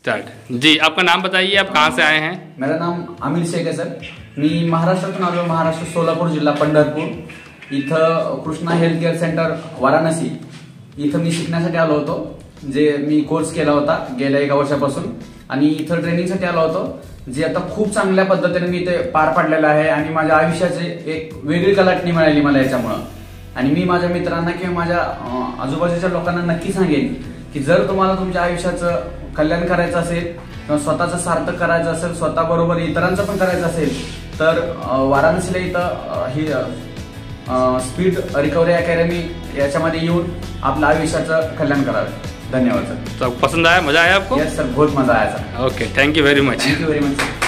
Start. जी, आपका नाम बताइए, आप कहाँ से आए हैं? मेरा नाम आमिर शेख है सर। मी महाराष्ट्रातून आलो, महाराष्ट्र सोलापूर जिल्हा पंढरपूर। इथं Krishna health care centre Varanasi इथं मी शिकण्यासाठी आलो होतो, जे मी कोर्स केला होता गेल्या 1 वर्षापासून, आणि इथं ट्रेनिंगसाठी आलो होतो, जे आता खूप चांगल्या पद्धतीने मी ते पार पाडलेलं आहे आणि माझ्या आयुष्याची एक वेगळी कलाटणी मिळाली मला याच्यामुळं। आणि मी माझ्या मित्रांना किंवा माझ्या आजूबाजूच्या लोकांना नक्की सांगेन की जर तुम्हाला तुमच्या आयुष्याचं कल्याण करायचं असेल किंवा स्वतःचं सार्थक करायचं असेल, स्वतःबरोबर इतरांचं पण करायचं असेल, तर वाराणसीला इथं ही स्पीड रिकव्हरी अकॅडमी याच्यामध्ये येऊन आपल्या आयुष्याचं कल्याण करावे। धन्यवाद सर। तो पसंद आया, मजा आया आपको? यस सर, बहुत मजा आया sir. Okay, thank you very much. Thank you very much sir.